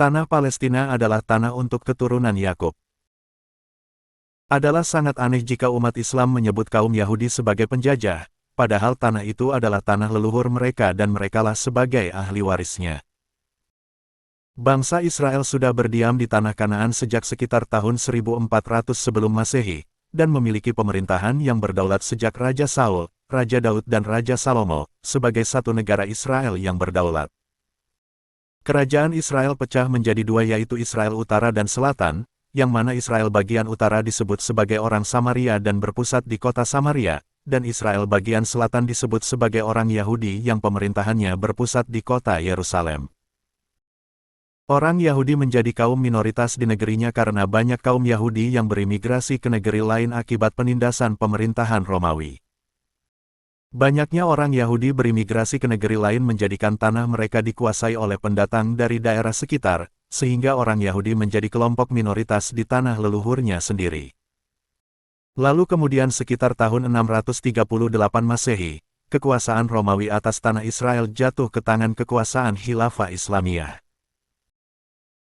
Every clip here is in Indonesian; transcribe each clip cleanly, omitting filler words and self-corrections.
Tanah Palestina adalah tanah untuk keturunan Yakub. Adalah sangat aneh jika umat Islam menyebut kaum Yahudi sebagai penjajah, padahal tanah itu adalah tanah leluhur mereka dan merekalah sebagai ahli warisnya. Bangsa Israel sudah berdiam di tanah Kanaan sejak sekitar tahun 1400 sebelum Masehi, dan memiliki pemerintahan yang berdaulat sejak Raja Saul, Raja Daud dan Raja Salomo, sebagai satu negara Israel yang berdaulat. Kerajaan Israel pecah menjadi dua yaitu Israel Utara dan Selatan, yang mana Israel bagian utara disebut sebagai orang Samaria dan berpusat di kota Samaria, dan Israel bagian selatan disebut sebagai orang Yahudi yang pemerintahannya berpusat di kota Yerusalem. Orang Yahudi menjadi kaum minoritas di negerinya karena banyak kaum Yahudi yang berimigrasi ke negeri lain akibat penindasan pemerintahan Romawi. Banyaknya orang Yahudi berimigrasi ke negeri lain menjadikan tanah mereka dikuasai oleh pendatang dari daerah sekitar, sehingga orang Yahudi menjadi kelompok minoritas di tanah leluhurnya sendiri. Lalu kemudian sekitar tahun 638 Masehi, kekuasaan Romawi atas tanah Israel jatuh ke tangan kekuasaan Khilafah Islamiyah.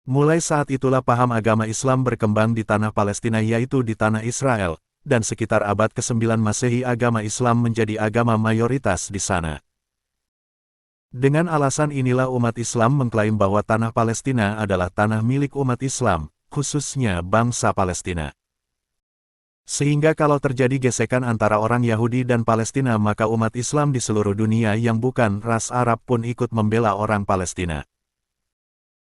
Mulai saat itulah paham agama Islam berkembang di tanah Palestina yaitu di tanah Israel, dan sekitar abad ke-9 Masehi agama Islam menjadi agama mayoritas di sana. Dengan alasan inilah umat Islam mengklaim bahwa tanah Palestina adalah tanah milik umat Islam, khususnya bangsa Palestina. Sehingga kalau terjadi gesekan antara orang Yahudi dan Palestina maka umat Islam di seluruh dunia yang bukan ras Arab pun ikut membela orang Palestina.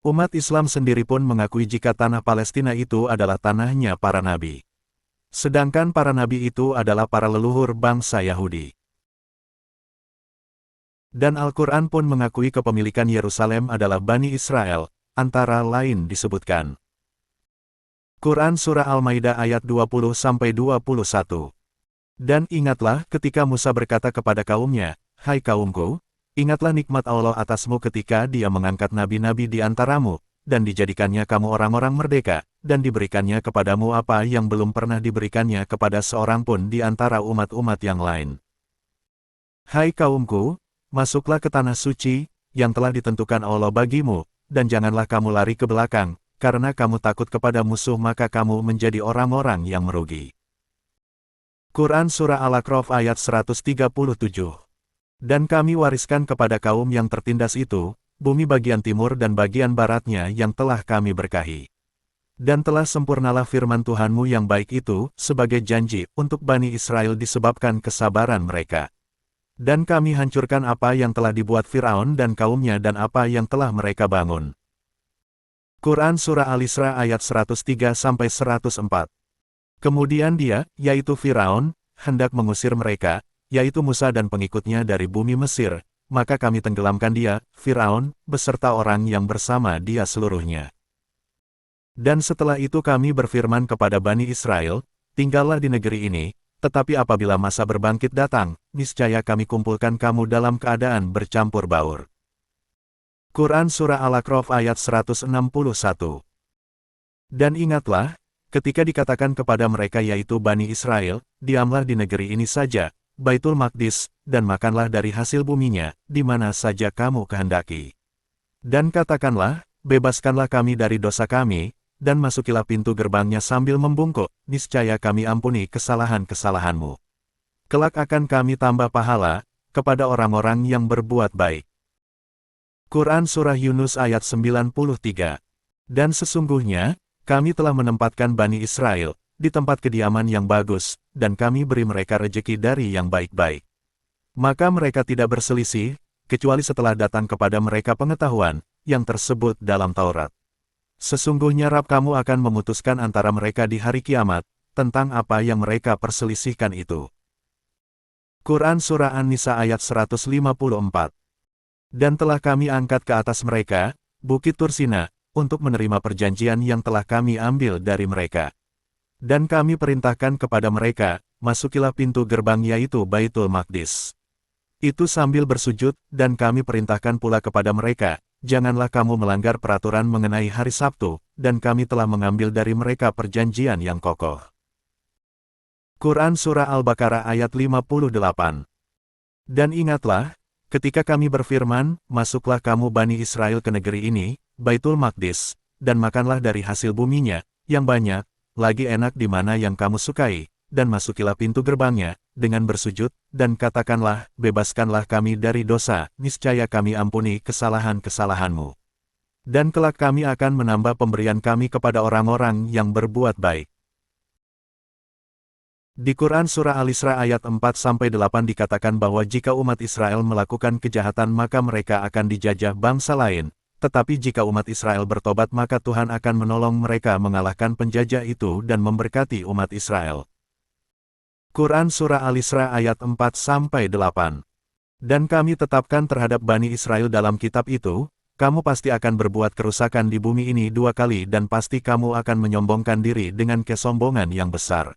Umat Islam sendiri pun mengakui jika tanah Palestina itu adalah tanahnya para nabi. Sedangkan para nabi itu adalah para leluhur bangsa Yahudi. Dan Al-Quran pun mengakui kepemilikan Yerusalem adalah Bani Israel, antara lain disebutkan. Quran Surah Al-Maidah ayat 20-21. Dan ingatlah ketika Musa berkata kepada kaumnya, "Hai kaumku, ingatlah nikmat Allah atasmu ketika Dia mengangkat nabi-nabi di antaramu, dan dijadikannya kamu orang-orang merdeka, dan diberikannya kepadamu apa yang belum pernah diberikannya kepada seorang pun di antara umat-umat yang lain. Hai kaumku, masuklah ke tanah suci, yang telah ditentukan Allah bagimu, dan janganlah kamu lari ke belakang, karena kamu takut kepada musuh maka kamu menjadi orang-orang yang merugi." Quran Surah Al-A'raf ayat 137. Dan kami wariskan kepada kaum yang tertindas itu, bumi bagian timur dan bagian baratnya yang telah kami berkahi. Dan telah sempurnalah firman Tuhanmu yang baik itu, sebagai janji, untuk Bani Israel disebabkan kesabaran mereka. Dan kami hancurkan apa yang telah dibuat Firaun dan kaumnya dan apa yang telah mereka bangun. Quran Surah Al-Isra ayat 103-104. Kemudian dia, yaitu Firaun, hendak mengusir mereka, yaitu Musa dan pengikutnya dari bumi Mesir, maka kami tenggelamkan dia, Firaun, beserta orang yang bersama dia seluruhnya. Dan setelah itu kami berfirman kepada Bani Israel, tinggallah di negeri ini, tetapi apabila masa berbangkit datang, niscaya kami kumpulkan kamu dalam keadaan bercampur baur. Quran Surah Al-A'raf ayat 161. Dan ingatlah, ketika dikatakan kepada mereka yaitu Bani Israel, diamlah di negeri ini saja, Baitul Maqdis, dan makanlah dari hasil buminya, di mana saja kamu kehendaki. Dan katakanlah, bebaskanlah kami dari dosa kami, dan masukilah pintu gerbangnya sambil membungkuk, niscaya kami ampuni kesalahan-kesalahanmu. Kelak akan kami tambah pahala, kepada orang-orang yang berbuat baik. Quran Surah Yunus ayat 93. Dan sesungguhnya, kami telah menempatkan Bani Israel di tempat kediaman yang bagus, dan kami beri mereka rejeki dari yang baik-baik. Maka mereka tidak berselisih, kecuali setelah datang kepada mereka pengetahuan, yang tersebut dalam Taurat. Sesungguhnya Rabb kamu akan memutuskan antara mereka di hari kiamat, tentang apa yang mereka perselisihkan itu. Quran Surah An-Nisa ayat 154. Dan telah kami angkat ke atas mereka, Bukit Tursina, untuk menerima perjanjian yang telah kami ambil dari mereka. Dan kami perintahkan kepada mereka, masukilah pintu gerbang yaitu Baitul Maqdis. Itu sambil bersujud, dan kami perintahkan pula kepada mereka, janganlah kamu melanggar peraturan mengenai hari Sabtu, dan kami telah mengambil dari mereka perjanjian yang kokoh. Quran Surah Al-Baqarah ayat 58. Dan ingatlah, ketika kami berfirman, masuklah kamu Bani Israel ke negeri ini, Baitul Maqdis, dan makanlah dari hasil buminya, yang banyak, lagi enak di mana yang kamu sukai, dan masukilah pintu gerbangnya, dengan bersujud, dan katakanlah, bebaskanlah kami dari dosa, niscaya kami ampuni kesalahan-kesalahanmu. Dan kelak kami akan menambah pemberian kami kepada orang-orang yang berbuat baik. Di Quran Surah Al-Isra ayat 4-8 dikatakan bahwa jika umat Israel melakukan kejahatan maka mereka akan dijajah bangsa lain, tetapi jika umat Israel bertobat maka Tuhan akan menolong mereka mengalahkan penjajah itu dan memberkati umat Israel. Quran Surah Al-Isra ayat 4-8. Dan kami tetapkan terhadap Bani Israel dalam kitab itu, kamu pasti akan berbuat kerusakan di bumi ini 2 kali dan pasti kamu akan menyombongkan diri dengan kesombongan yang besar.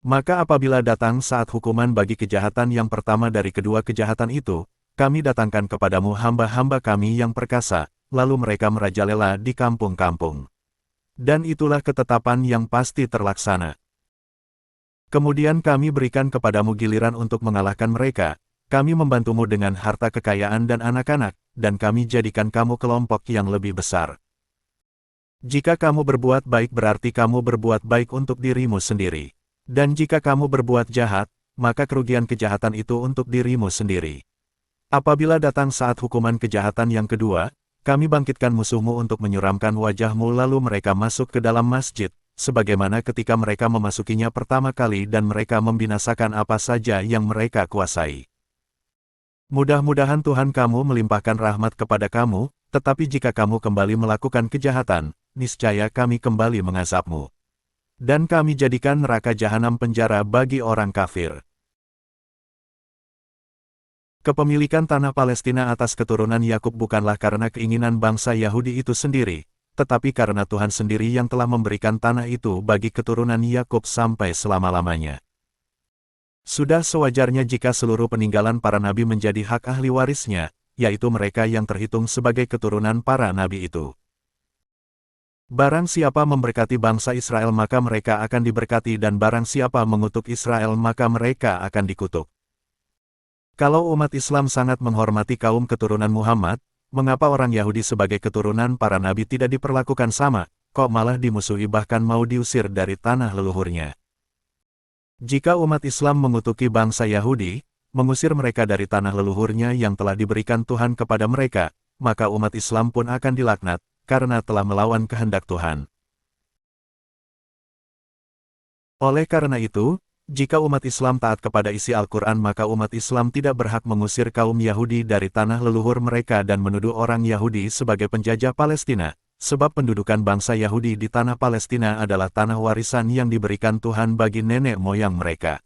Maka apabila datang saat hukuman bagi kejahatan yang pertama dari kedua kejahatan itu, kami datangkan kepadamu hamba-hamba kami yang perkasa, lalu mereka merajalela di kampung-kampung. Dan itulah ketetapan yang pasti terlaksana. Kemudian kami berikan kepadamu giliran untuk mengalahkan mereka, kami membantumu dengan harta kekayaan dan anak-anak, dan kami jadikan kamu kelompok yang lebih besar. Jika kamu berbuat baik berarti kamu berbuat baik untuk dirimu sendiri. Dan jika kamu berbuat jahat, maka kerugian kejahatan itu untuk dirimu sendiri. Apabila datang saat hukuman kejahatan yang kedua, kami bangkitkan musuhmu untuk menyuramkan wajahmu lalu mereka masuk ke dalam masjid, sebagaimana ketika mereka memasukinya pertama kali dan mereka membinasakan apa saja yang mereka kuasai. Mudah-mudahan Tuhan kamu melimpahkan rahmat kepada kamu, tetapi jika kamu kembali melakukan kejahatan, niscaya kami kembali mengazabmu. Dan kami jadikan neraka jahanam penjara bagi orang kafir. Kepemilikan tanah Palestina atas keturunan Yakub bukanlah karena keinginan bangsa Yahudi itu sendiri, tetapi karena Tuhan sendiri yang telah memberikan tanah itu bagi keturunan Yakub sampai selama-lamanya. Sudah sewajarnya jika seluruh peninggalan para nabi menjadi hak ahli warisnya, yaitu mereka yang terhitung sebagai keturunan para nabi itu. Barang siapa memberkati bangsa Israel maka mereka akan diberkati dan barang siapa mengutuk Israel maka mereka akan dikutuk. Kalau umat Islam sangat menghormati kaum keturunan Muhammad, mengapa orang Yahudi sebagai keturunan para nabi tidak diperlakukan sama, kok malah dimusuhi bahkan mau diusir dari tanah leluhurnya? Jika umat Islam mengutuki bangsa Yahudi, mengusir mereka dari tanah leluhurnya yang telah diberikan Tuhan kepada mereka, maka umat Islam pun akan dilaknat, karena telah melawan kehendak Tuhan. Oleh karena itu, jika umat Islam taat kepada isi Al-Quran maka umat Islam tidak berhak mengusir kaum Yahudi dari tanah leluhur mereka dan menuduh orang Yahudi sebagai penjajah Palestina. Sebab pendudukan bangsa Yahudi di tanah Palestina adalah tanah warisan yang diberikan Tuhan bagi nenek moyang mereka.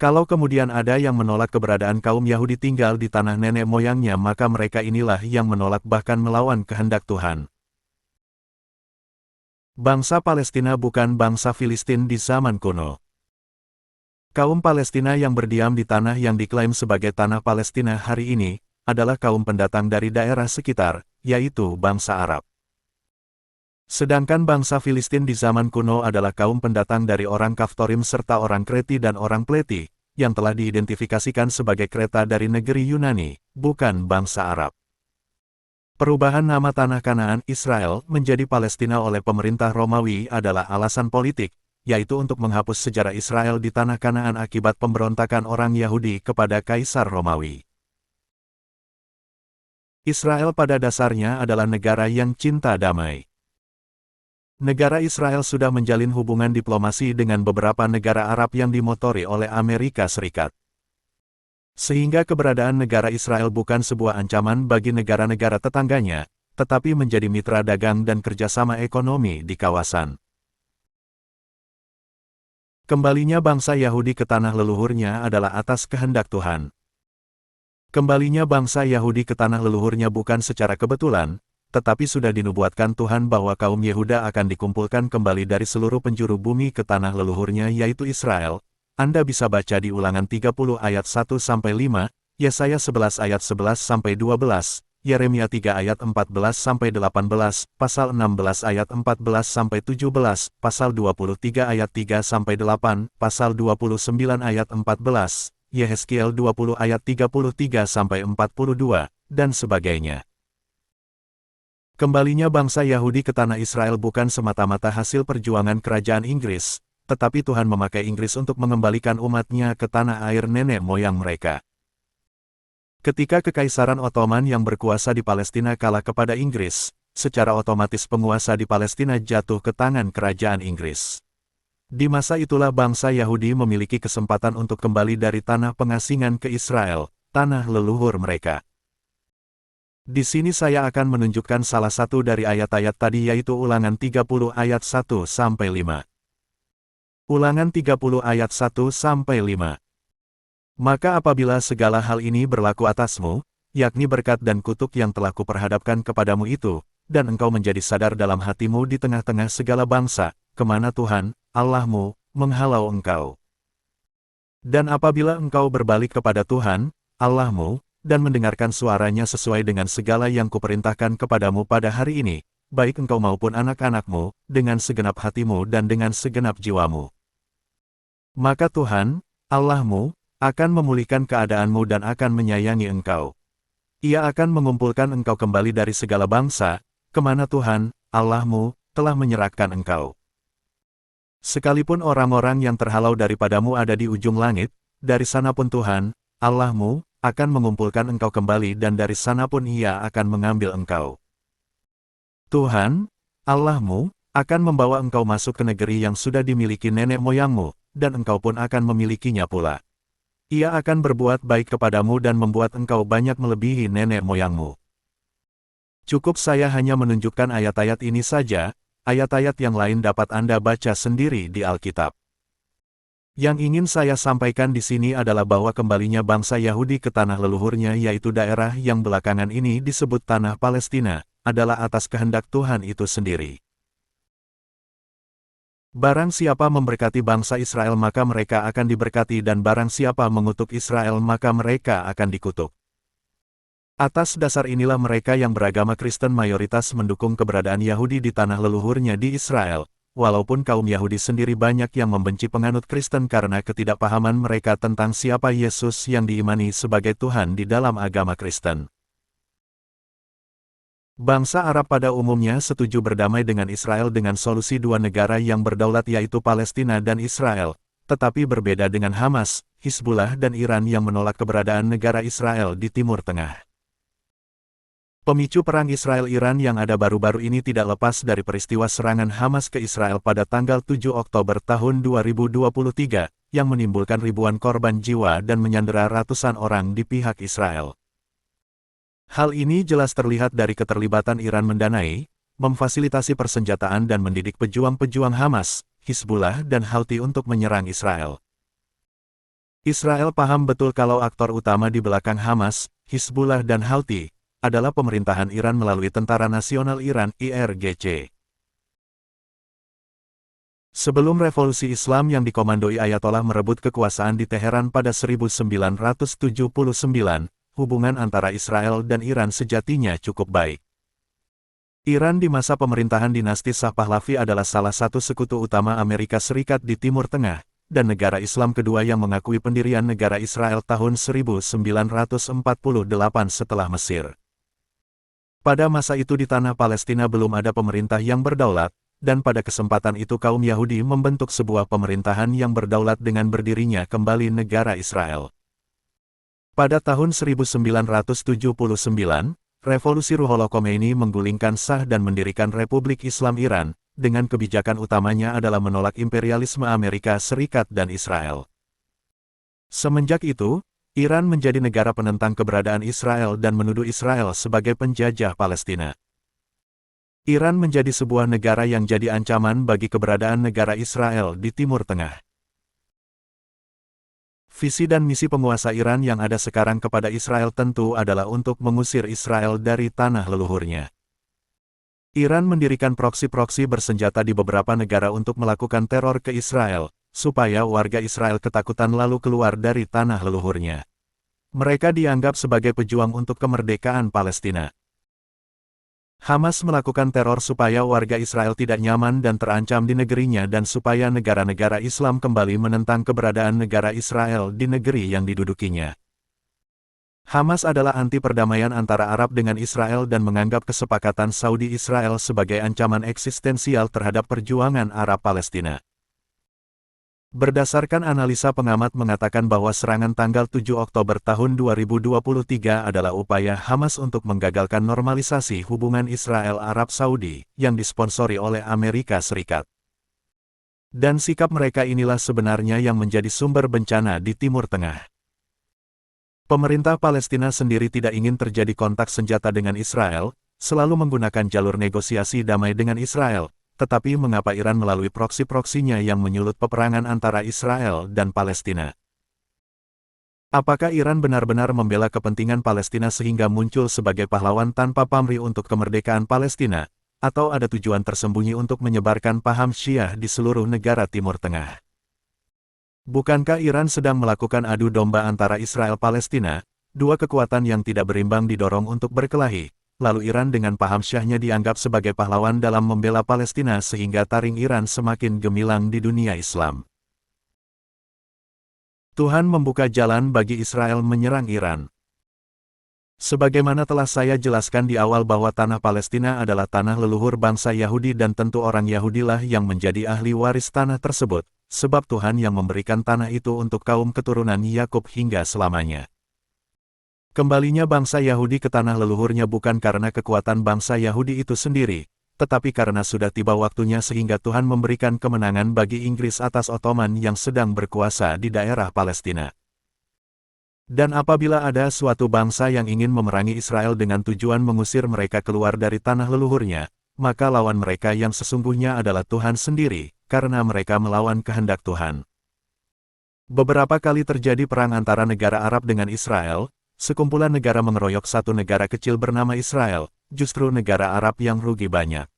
Kalau kemudian ada yang menolak keberadaan kaum Yahudi tinggal di tanah nenek moyangnya maka mereka inilah yang menolak bahkan melawan kehendak Tuhan. Bangsa Palestina bukan bangsa Filistin di zaman kuno. Kaum Palestina yang berdiam di tanah yang diklaim sebagai tanah Palestina hari ini, adalah kaum pendatang dari daerah sekitar, yaitu bangsa Arab. Sedangkan bangsa Filistin di zaman kuno adalah kaum pendatang dari orang Kaftorim serta orang Kreti dan orang Pleti, yang telah diidentifikasikan sebagai Kreta dari negeri Yunani, bukan bangsa Arab. Perubahan nama tanah Kanaan Israel menjadi Palestina oleh pemerintah Romawi adalah alasan politik, yaitu untuk menghapus sejarah Israel di tanah Kanaan akibat pemberontakan orang Yahudi kepada Kaisar Romawi. Israel pada dasarnya adalah negara yang cinta damai. Negara Israel sudah menjalin hubungan diplomasi dengan beberapa negara Arab yang dimotori oleh Amerika Serikat. Sehingga keberadaan negara Israel bukan sebuah ancaman bagi negara-negara tetangganya, tetapi menjadi mitra dagang dan kerjasama ekonomi di kawasan. Kembalinya bangsa Yahudi ke tanah leluhurnya adalah atas kehendak Tuhan. Kembalinya bangsa Yahudi ke tanah leluhurnya bukan secara kebetulan, tetapi sudah dinubuatkan Tuhan bahwa kaum Yehuda akan dikumpulkan kembali dari seluruh penjuru bumi ke tanah leluhurnya yaitu Israel. Anda bisa baca di Ulangan 30 ayat 1-5, Yesaya 11 ayat 11-12, Yeremia 3 ayat 14-18, Pasal 16 ayat 14-17, Pasal 23 ayat 3-8, Pasal 29 ayat 14, Yehezkiel 20 ayat 33-42, dan sebagainya. Kembalinya bangsa Yahudi ke tanah Israel bukan semata-mata hasil perjuangan kerajaan Inggris, tetapi Tuhan memakai Inggris untuk mengembalikan umatnya ke tanah air nenek moyang mereka. Ketika Kekaisaran Ottoman yang berkuasa di Palestina kalah kepada Inggris, secara otomatis penguasa di Palestina jatuh ke tangan kerajaan Inggris. Di masa itulah bangsa Yahudi memiliki kesempatan untuk kembali dari tanah pengasingan ke Israel, tanah leluhur mereka. Di sini saya akan menunjukkan salah satu dari ayat-ayat tadi yaitu Ulangan 30 ayat 1-5. Ulangan 30 ayat 1-5. Maka apabila segala hal ini berlaku atasmu, yakni berkat dan kutuk yang telah kuperhadapkan kepadamu itu, dan engkau menjadi sadar dalam hatimu di tengah-tengah segala bangsa, kemana Tuhan, Allahmu, menghalau engkau. Dan apabila engkau berbalik kepada Tuhan, Allahmu, dan mendengarkan suaranya sesuai dengan segala yang kuperintahkan kepadamu pada hari ini, baik engkau maupun anak-anakmu, dengan segenap hatimu dan dengan segenap jiwamu. Maka Tuhan, Allahmu, akan memulihkan keadaanmu dan akan menyayangi engkau. Ia akan mengumpulkan engkau kembali dari segala bangsa, kemana Tuhan, Allahmu, telah menyerahkan engkau. Sekalipun orang-orang yang terhalau daripadamu ada di ujung langit, dari sana pun Tuhan, Allahmu, akan mengumpulkan engkau kembali dan dari sana pun Ia akan mengambil engkau. Tuhan, Allahmu, akan membawa engkau masuk ke negeri yang sudah dimiliki nenek moyangmu, dan engkau pun akan memilikinya pula. Ia akan berbuat baik kepadamu dan membuat engkau banyak melebihi nenek moyangmu. Cukup saya hanya menunjukkan ayat-ayat ini saja, ayat-ayat yang lain dapat Anda baca sendiri di Alkitab. Yang ingin saya sampaikan di sini adalah bahwa kembalinya bangsa Yahudi ke tanah leluhurnya yaitu daerah yang belakangan ini disebut tanah Palestina, adalah atas kehendak Tuhan itu sendiri. Barang siapa memberkati bangsa Israel maka mereka akan diberkati dan barang siapa mengutuk Israel maka mereka akan dikutuk. Atas dasar inilah mereka yang beragama Kristen mayoritas mendukung keberadaan Yahudi di tanah leluhurnya di Israel. Walaupun kaum Yahudi sendiri banyak yang membenci penganut Kristen karena ketidakpahaman mereka tentang siapa Yesus yang diimani sebagai Tuhan di dalam agama Kristen. Bangsa Arab pada umumnya setuju berdamai dengan Israel dengan solusi dua negara yang berdaulat yaitu Palestina dan Israel, tetapi berbeda dengan Hamas, Hizbullah dan Iran yang menolak keberadaan negara Israel di Timur Tengah. Pemicu perang Israel-Iran yang ada baru-baru ini tidak lepas dari peristiwa serangan Hamas ke Israel pada tanggal 7 Oktober tahun 2023, yang menimbulkan ribuan korban jiwa dan menyandera ratusan orang di pihak Israel. Hal ini jelas terlihat dari keterlibatan Iran mendanai, memfasilitasi persenjataan dan mendidik pejuang-pejuang Hamas, Hizbullah dan Houthi untuk menyerang Israel. Israel paham betul kalau aktor utama di belakang Hamas, Hizbullah dan Houthi adalah pemerintahan Iran melalui Tentara Nasional Iran (IRGC). Sebelum revolusi Islam yang dikomandoi Ayatollah merebut kekuasaan di Teheran pada 1979, hubungan antara Israel dan Iran sejatinya cukup baik. Iran di masa pemerintahan dinasti Shah Pahlavi adalah salah satu sekutu utama Amerika Serikat di Timur Tengah, dan negara Islam kedua yang mengakui pendirian negara Israel tahun 1948 setelah Mesir. Pada masa itu di tanah Palestina belum ada pemerintah yang berdaulat, dan pada kesempatan itu kaum Yahudi membentuk sebuah pemerintahan yang berdaulat dengan berdirinya kembali negara Israel. Pada tahun 1979, Revolusi Ruhollah Khomeini menggulingkan Shah dan mendirikan Republik Islam Iran, dengan kebijakan utamanya adalah menolak imperialisme Amerika Serikat dan Israel. Semenjak itu, Iran menjadi negara penentang keberadaan Israel dan menuduh Israel sebagai penjajah Palestina. Iran menjadi sebuah negara yang jadi ancaman bagi keberadaan negara Israel di Timur Tengah. Visi dan misi penguasa Iran yang ada sekarang kepada Israel tentu adalah untuk mengusir Israel dari tanah leluhurnya. Iran mendirikan proksi-proksi bersenjata di beberapa negara untuk melakukan teror ke Israel, supaya warga Israel ketakutan lalu keluar dari tanah leluhurnya. Mereka dianggap sebagai pejuang untuk kemerdekaan Palestina. Hamas melakukan teror supaya warga Israel tidak nyaman dan terancam di negerinya dan supaya negara-negara Islam kembali menentang keberadaan negara Israel di negeri yang didudukinya. Hamas adalah anti perdamaian antara Arab dengan Israel dan menganggap kesepakatan Saudi-Israel sebagai ancaman eksistensial terhadap perjuangan Arab Palestina. Berdasarkan analisa pengamat mengatakan bahwa serangan tanggal 7 Oktober tahun 2023 adalah upaya Hamas untuk menggagalkan normalisasi hubungan Israel-Arab Saudi yang disponsori oleh Amerika Serikat. Dan sikap mereka inilah sebenarnya yang menjadi sumber bencana di Timur Tengah. Pemerintah Palestina sendiri tidak ingin terjadi kontak senjata dengan Israel, selalu menggunakan jalur negosiasi damai dengan Israel. Tetapi mengapa Iran melalui proksi-proksinya yang menyulut peperangan antara Israel dan Palestina? Apakah Iran benar-benar membela kepentingan Palestina sehingga muncul sebagai pahlawan tanpa pamrih untuk kemerdekaan Palestina, atau ada tujuan tersembunyi untuk menyebarkan paham Syiah di seluruh negara Timur Tengah? Bukankah Iran sedang melakukan adu domba antara Israel-Palestina, dua kekuatan yang tidak berimbang didorong untuk berkelahi? Lalu Iran dengan paham Syiahnya dianggap sebagai pahlawan dalam membela Palestina sehingga taring Iran semakin gemilang di dunia Islam. Tuhan membuka jalan bagi Israel menyerang Iran. Sebagaimana telah saya jelaskan di awal bahwa tanah Palestina adalah tanah leluhur bangsa Yahudi dan tentu orang Yahudilah yang menjadi ahli waris tanah tersebut, sebab Tuhan yang memberikan tanah itu untuk kaum keturunan Yakub hingga selamanya. Kembalinya bangsa Yahudi ke tanah leluhurnya bukan karena kekuatan bangsa Yahudi itu sendiri, tetapi karena sudah tiba waktunya sehingga Tuhan memberikan kemenangan bagi Inggris atas Ottoman yang sedang berkuasa di daerah Palestina. Dan apabila ada suatu bangsa yang ingin memerangi Israel dengan tujuan mengusir mereka keluar dari tanah leluhurnya, maka lawan mereka yang sesungguhnya adalah Tuhan sendiri, karena mereka melawan kehendak Tuhan. Beberapa kali terjadi perang antara negara Arab dengan Israel. Sekumpulan negara mengeroyok satu negara kecil bernama Israel, justru negara Arab yang rugi banyak.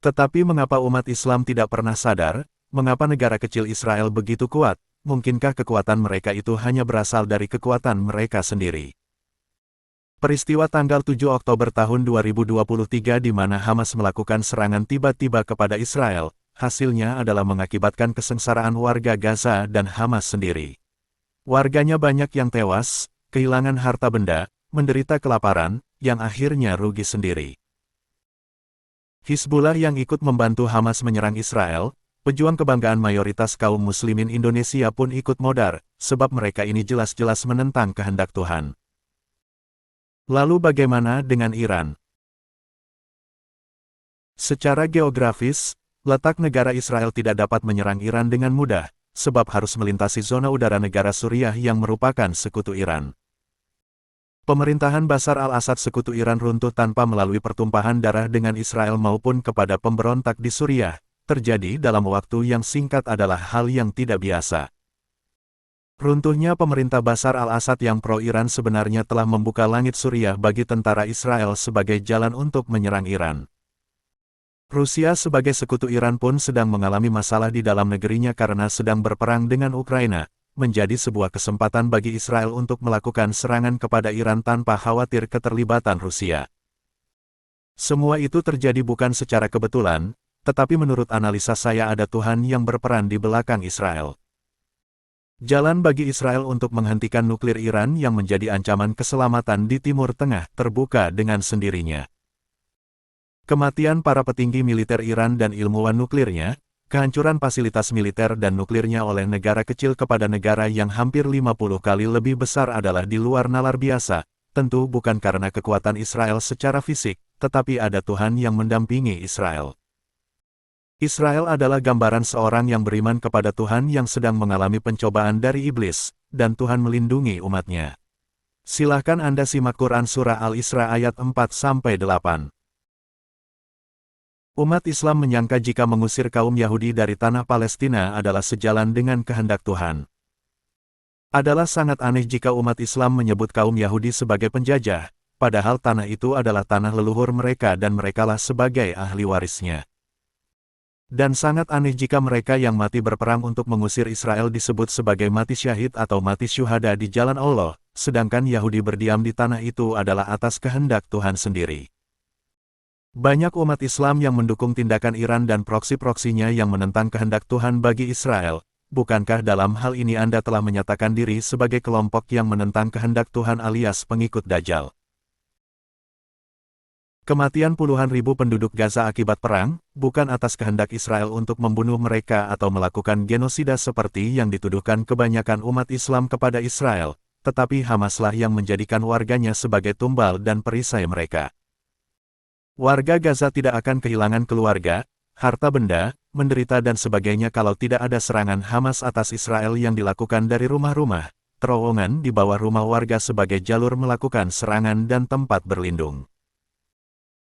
Tetapi mengapa umat Islam tidak pernah sadar, mengapa negara kecil Israel begitu kuat, mungkinkah kekuatan mereka itu hanya berasal dari kekuatan mereka sendiri? Peristiwa tanggal 7 Oktober tahun 2023 di mana Hamas melakukan serangan tiba-tiba kepada Israel, hasilnya adalah mengakibatkan kesengsaraan warga Gaza dan Hamas sendiri. Warganya banyak yang tewas, kehilangan harta benda, menderita kelaparan, yang akhirnya rugi sendiri. Hizbullah yang ikut membantu Hamas menyerang Israel, pejuang kebanggaan mayoritas kaum muslimin Indonesia pun ikut modar, sebab mereka ini jelas-jelas menentang kehendak Tuhan. Lalu bagaimana dengan Iran? Secara geografis, letak negara Israel tidak dapat menyerang Iran dengan mudah, sebab harus melintasi zona udara negara Suriah yang merupakan sekutu Iran. Pemerintahan Bashar al-Assad sekutu Iran runtuh tanpa melalui pertumpahan darah dengan Israel maupun kepada pemberontak di Suriah, terjadi dalam waktu yang singkat adalah hal yang tidak biasa. Runtuhnya pemerintah Bashar al-Assad yang pro-Iran sebenarnya telah membuka langit Suriah bagi tentara Israel sebagai jalan untuk menyerang Iran. Rusia sebagai sekutu Iran pun sedang mengalami masalah di dalam negerinya karena sedang berperang dengan Ukraina, menjadi sebuah kesempatan bagi Israel untuk melakukan serangan kepada Iran tanpa khawatir keterlibatan Rusia. Semua itu terjadi bukan secara kebetulan, tetapi menurut analisa saya ada Tuhan yang berperan di belakang Israel. Jalan bagi Israel untuk menghentikan nuklir Iran yang menjadi ancaman keselamatan di Timur Tengah terbuka dengan sendirinya. Kematian para petinggi militer Iran dan ilmuwan nuklirnya, kehancuran fasilitas militer dan nuklirnya oleh negara kecil kepada negara yang hampir 50 kali lebih besar adalah di luar nalar biasa, tentu bukan karena kekuatan Israel secara fisik, tetapi ada Tuhan yang mendampingi Israel. Israel adalah gambaran seorang yang beriman kepada Tuhan yang sedang mengalami pencobaan dari iblis, dan Tuhan melindungi umatnya. Silahkan Anda simak Quran Surah Al-Isra ayat 4-8. Umat Islam menyangka jika mengusir kaum Yahudi dari tanah Palestina adalah sejalan dengan kehendak Tuhan. Adalah sangat aneh jika umat Islam menyebut kaum Yahudi sebagai penjajah, padahal tanah itu adalah tanah leluhur mereka dan merekalah sebagai ahli warisnya. Dan sangat aneh jika mereka yang mati berperang untuk mengusir Israel disebut sebagai mati syahid atau mati syuhada di jalan Allah, sedangkan Yahudi berdiam di tanah itu adalah atas kehendak Tuhan sendiri. Banyak umat Islam yang mendukung tindakan Iran dan proksi-proksinya yang menentang kehendak Tuhan bagi Israel. Bukankah dalam hal ini Anda telah menyatakan diri sebagai kelompok yang menentang kehendak Tuhan alias pengikut Dajjal? Kematian puluhan ribu penduduk Gaza akibat perang, bukan atas kehendak Israel untuk membunuh mereka atau melakukan genosida seperti yang dituduhkan kebanyakan umat Islam kepada Israel, tetapi Hamaslah yang menjadikan warganya sebagai tumbal dan perisai mereka. Warga Gaza tidak akan kehilangan keluarga, harta benda, menderita dan sebagainya kalau tidak ada serangan Hamas atas Israel yang dilakukan dari rumah-rumah, terowongan di bawah rumah warga sebagai jalur melakukan serangan dan tempat berlindung.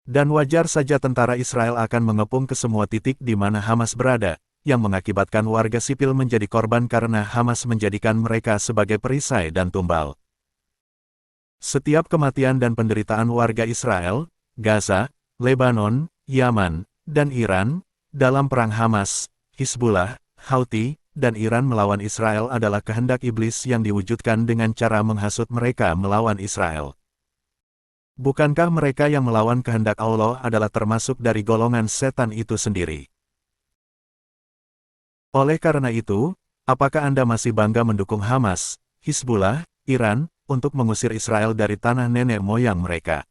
Dan wajar saja tentara Israel akan mengepung ke semua titik di mana Hamas berada, yang mengakibatkan warga sipil menjadi korban karena Hamas menjadikan mereka sebagai perisai dan tumbal. Setiap kematian dan penderitaan warga Israel, Gaza, Lebanon, Yaman, dan Iran, dalam perang Hamas, Hizbullah, Houthi, dan Iran melawan Israel adalah kehendak iblis yang diwujudkan dengan cara menghasut mereka melawan Israel. Bukankah mereka yang melawan kehendak Allah adalah termasuk dari golongan setan itu sendiri? Oleh karena itu, apakah Anda masih bangga mendukung Hamas, Hizbullah, Iran, untuk mengusir Israel dari tanah nenek moyang mereka?